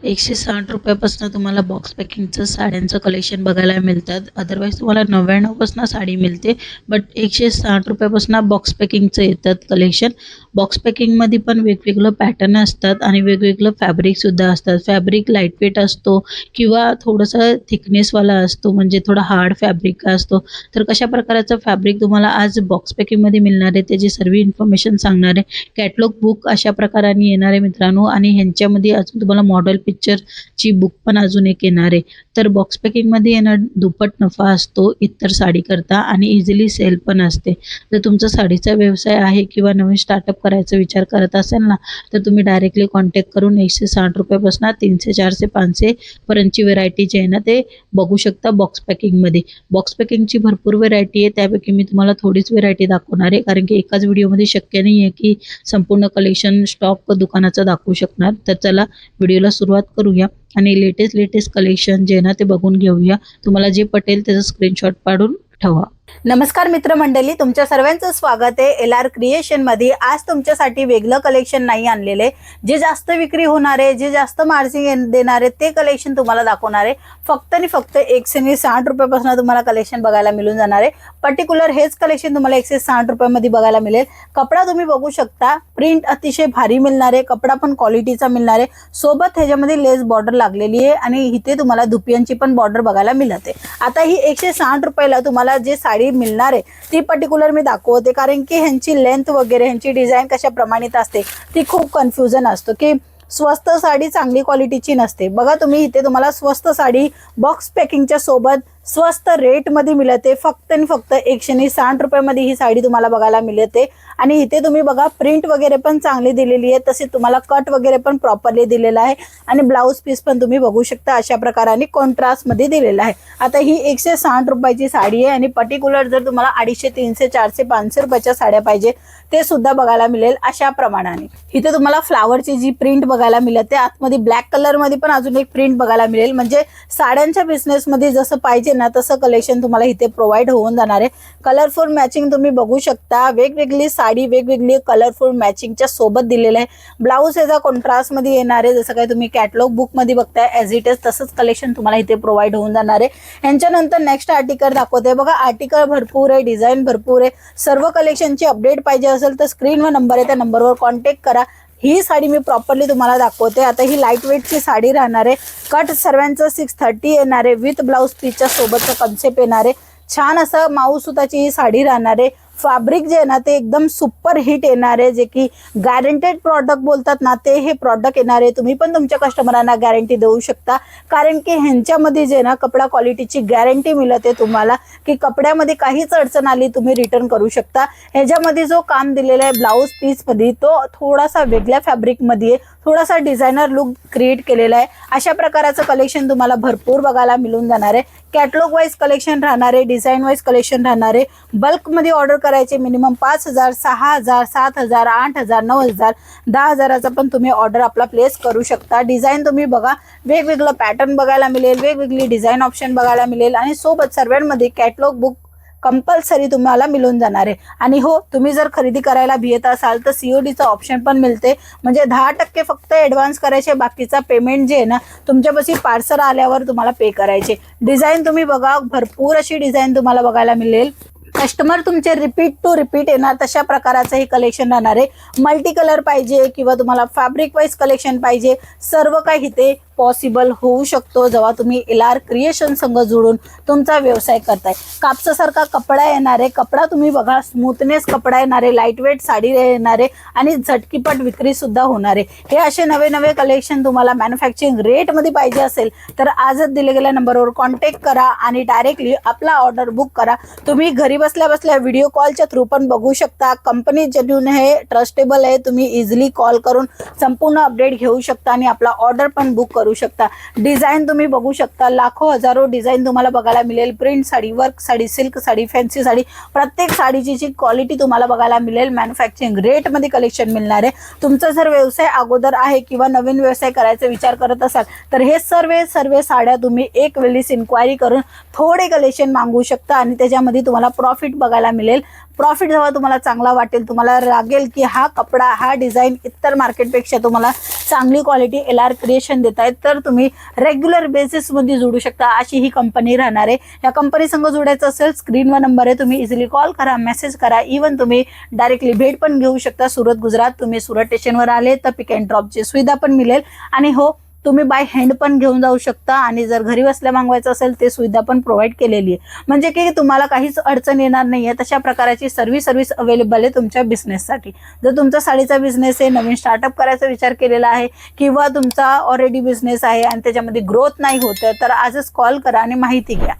₹160 तुम्हाला बॉक्स पॅकिंगचं साड्यांचं कलेक्शन बघायला मिळतात. अदरवाईज तुम्हाला 99 पासून साडी मिळते, बट ₹160 पासून बॉक्स पॅकिंगचं येतात कलेक्शन. बॉक्स पॅकिंगमध्ये पण वेगवेगळं पॅटर्न असतात आणि वेगवेगळं फॅब्रिकसुद्धा असतात. फॅब्रिक लाईटवेट असतो किंवा थोडंसं थिकनेसवाला असतो, म्हणजे थोडा हार्ड फॅब्रिक असतो. तर कशा प्रकारचं फॅब्रिक तुम्हाला आज बॉक्स पॅकिंगमध्ये मिळणार आहे त्याची सर्व इन्फॉर्मेशन सांगणार आहे. कॅटलॉग बुक अशा प्रकाराने येणार आहे मित्रांनो, आणि ह्यांच्यामध्ये अजून तुम्हाला मॉडेल पिक्चरची बुक पण अजून एक येणार आहे. तर बॉक्स पॅकिंगमध्ये येणार दुप्पट नफा असतो इतर साडी करता आणि इझिली सेल पण असते. जर तुमचा साडीचा व्यवसाय आहे किंवा नवीन स्टार्टअप करायचा विचार करत असेल ना, तर तुम्ही डायरेक्टली कॉन्टॅक्ट करून ₹160 पासून 300, 400, 500 पर्यंतची व्हेरायटी जी आहे ना ते बघू शकता बॉक्स पॅकिंगमध्ये. बॉक्स पॅकिंगची भरपूर व्हेरायटी आहे, त्यापैकी मी तुम्हाला थोडीच व्हेरायटी दाखवणार आहे, कारण की एकाच व्हिडिओमध्ये शक्य नाही आहे की संपूर्ण कलेक्शन स्टॉक दुकानाचं दाखवू शकणार. तर चला व्हिडिओला सुरुवात करूया आणि लेटेस्ट कलेक्शन जे आहे ना ते बघून घेऊया. तुम्हाला जे पटेल त्याचं स्क्रीनशॉट काढून ठेवा. नमस्कार मित्रमंडळी, तुमच्या सर्वांचं स्वागत आहे LR क्रिएशन मध्ये. आज तुमच्यासाठी वेगळं कलेक्शन नाही आणलेले, जे जास्त विक्री होणार आहे, जे जास्त मार्जिन देणार आहे ते कलेक्शन तुम्हाला दाखवणार आहे. फक्त आणि फक्त ₹160 पासून तुम्हाला कलेक्शन बघायला मिळून जाणार आहे. पर्टिक्युलर हेच कलेक्शन तुम्हाला ₹160 मध्ये बघायला मिळेल. कपडा तुम्ही बघू शकता, प्रिंट अतिशय भारी मिळणार आहे, कपडा पण क्वालिटीचा मिळणार आहे. सोबत ह्याच्यामध्ये लेस बॉर्डर लागलेली आहे आणि इथे तुम्हाला धुपियांची पण बॉर्डर बघायला मिळते. आता ही ₹160 तुम्हाला जे साडी मिळणार आहे ती पर्टिक्युलर मी दाखवते, कारण की ह्यांची लेंथ वगैरे ह्यांची डिझाईन कशा प्रमाणित असते ती खूप कन्फ्युजन असतो की स्वस्त साडी चांगली क्वालिटीची नसते. बघा तुम्ही इथे तुम्हाला स्वस्त साडी बॉक्स पॅकिंगच्या सोबत स्वस्त रेट मध्ये मिळते. फक्त आणि फक्त ₹160 मध्ये ही साडी तुम्हाला बघायला मिळते. आणि इथे तुम्ही बघा प्रिंट वगैरे पण चांगली दिलेली आहे, तसे तुम्हाला कट वगैरे पण प्रॉपरली दिलेला आहे आणि ब्लाउज पीस पण तुम्ही बघू शकता अशा प्रकाराने कॉन्ट्रास्ट मध्ये दिलेला आहे. आता ही ₹160 साडी आहे आणि पर्टिक्युलर जर तुम्हाला 250, 300, 400, 500 रुपयाच्या साड्या पाहिजे ते सुद्धा बघायला मिळेल अशा प्रमाणाने. इथे तुम्हाला फ्लावरची जी प्रिंट बघायला मिळते, आतमध्ये ब्लॅक कलर मध्ये पण अजून एक प्रिंट बघायला मिळेल. म्हणजे साड्यांच्या बिझनेस मध्ये जसं पाहिजे ना तसं कलेक्शन तुम्हाला इथे प्रोव्हाइड होऊन जाणार आहे. कलरफुल मॅचिंग तुम्ही बघू शकता, वेगवेगळी साडी वेगवेगळी कलरफुल मॅचिंगच्या सोबत दिलेलं आहे. ब्लाऊज याचा कॉन्ट्रास्ट मध्ये येणार आहे, जसं काही तुम्ही कॅटलॉग बुक मध्ये बघताय ॲज इट इज तसंच कलेक्शन तुम्हाला इथे प्रोव्हाइड होऊन जाणार आहे. यांच्यानंतर नेक्स्ट आर्टिकल दाखवते. बघा आर्टिकल भरपूर आहे, डिझाईन भरपूर आहे. सर्व कलेक्शनची अपडेट पाहिजे असेल तर स्क्रीनवर नंबर आहे, त्या नंबरवर कॉन्टॅक्ट करा. ही साडी मी प्रॉपरली तुम्हाला दाखवते. आता ही लाईट वेटची साडी राहणार आहे. कट सर्वांचं 630 येणार आहे, विथ ब्लाऊज पीसच्या सोबतचा कन्सेप्ट येणार आहे. छान असं माऊस सुताची ही साडी राहणार आहे. फॅब्रिक जे आहे ना ते एकदम सुपर हिट येणार आहे, जे की गॅरंटेड प्रॉडक्ट बोलतात ना ते हे प्रॉडक्ट येणार आहे. तुम्ही पण तुमच्या कस्टमरांना गॅरंटी देऊ शकता, कारण की ह्यांच्यामध्ये जे ना कपडा क्वालिटीची गॅरंटी मिळते तुम्हाला, की कपड्यामध्ये काहीच अडचण आली तुम्ही रिटर्न करू शकता. ह्याच्यामध्ये जो काम दिलेला आहे ब्लाऊज पीस मध्ये तो थोडासा वेगळ्या फॅब्रिक मध्ये थोडासा डिझायनर लुक क्रिएट केलेला आहे. अशा प्रकारचं कलेक्शन तुम्हाला भरपूर बघायला मिळून जाणार आहे. कॅटलॉग वाईज कलेक्शन राहणार आहे, डिझाईन वाईज कलेक्शन राहणार आहे. बल्कमध्ये ऑर्डर करायचे मिनिमम 5,000, 6,000, 7,000, 8,000, 9,000, 10,000चा पण तुम्ही ऑर्डर आपला प्लेस करू शकता. डिझाईन तुम्ही बघा, वेगवेगळं पॅटर्न बघायला मिळेल, वेगवेगळी डिझाईन ऑप्शन बघायला मिळेल आणि सोबत सर्वांमध्ये कॅटलॉग बुक कंपल्सरी तुम्हाला मिळून जाणार आहे. आणि हो, तुम्ही जर खरेदी करायला भियत असाल तर CODचा ऑप्शन पण मिळते, म्हणजे 10% फक्त ॲडव्हान्स करायचे, बाकीचा पेमेंट जे आहे ना तुमच्यापाशी पार्सल आल्यावर तुम्हाला पे करायचे. डिझाईन तुम्ही बघा, भरपूर अशी डिझाईन तुम्हाला बघायला मिळेल. कस्टमर तुमचे रिपीट टू रिपीट येणार तशा प्रकारचं हे कलेक्शन राहणार आहे. मल्टी कलर पाहिजे किंवा तुम्हाला फॅब्रिक वाईज कलेक्शन पाहिजे, सर्व काही इथे पॉसिबल होऊ शकतो जेव्हा तुम्ही LR क्रिएशन संघ जोडून तुमचा व्यवसाय करताय. कापसासारखा कपडा येणार आहे, कपडा तुम्ही बघा स्मूथनेस कपडा येणार आहे, लाईटवेट साडी येणार आहे आणि झटकीपट विक्री सुद्धा होणार आहे. हे असे नवे नवे कलेक्शन तुम्हाला मॅन्युफॅक्चरिंग रेट मध्ये पाहिजे असेल तर आजच दिले गेलेल्या नंबरवर कॉन्टॅक्ट करा आणि डायरेक्टली आपला ऑर्डर बुक करा. तुम्ही घरी बसल्या बसल्या व्हिडिओ कॉलच्या थ्रू पण बघू शकता. कंपनी जेन्युइन आहे, ट्रस्टेबल आहे. तुम्ही इझिली कॉल करून संपूर्ण अपडेट घेऊ शकता आणि आपला ऑर्डर पण बुक करू शकता. डिझाईन तुम्ही बघू शकता, लाखो हजारो डिझाईन तुम्हाला बघायला मिळेल. Print sari, work sari, silk sari, fancy sari, प्रत्येक साडीची जी क्वालिटी तुम्हाला बघायला मिळेल. मॅन्युफॅक्चरिंग रेट मध्ये कलेक्शन मिळणार आहे. तुमचा जर व्यवसाय अगोदर आहे किंवा नवीन व्यवसाय करायचा विचार करत असाल तर हे सर्व साड्या तुम्ही एक वेळीच इन्क्वायरी करून थोडे कलेक्शन मागवू शकता आणि त्याच्यामध्ये तुम्हाला प्रॉफिट बघायला मिळेल. प्रॉफिट जेव्हा तुम्हाला चांगला वाटेल, तुम्हाला लागेल की हा कपडा, हा डिझाईन इतर मार्केटपेक्षा तुम्हाला चांगली क्वालिटी LR क्रिएशन देत आहेत, तर तुम्ही रेग्युलर बेसिसमध्ये जोडू शकता, अशी ही कंपनी राहणार आहे. या कंपनी संग जोडायचं असेल, स्क्रीनवर नंबर आहे, तुम्ही इझिली कॉल करा, मेसेज करा, इवन तुम्ही डायरेक्टली भेट पण घेऊ शकता. सुरत गुजरात, तुम्ही सुरत स्टेशनवर आले तर पिक अँड ड्रॉपची सुविधा पण मिळेल. आणि हो, तुम्ही बाय हँड पण घेऊन जाऊ शकता आणि जर घरी बसल्या मागवायचं असेल ते सुविधा पण प्रोव्हाइड केलेली आहे, म्हणजे की तुम्हाला काहीच अडचण येणार नाही आहे. तशा प्रकारची सर्व्हिस अवेलेबल आहे तुमच्या बिझनेससाठी. जर तुमचा साडीचा बिझनेस आहे, नवीन स्टार्टअप करायचा विचार केलेला आहे, किंवा तुमचा ऑलरेडी बिझनेस आहे आणि त्याच्यामध्ये ग्रोथ नाही होत आहे, तर आजच कॉल करा आणि माहिती घ्या.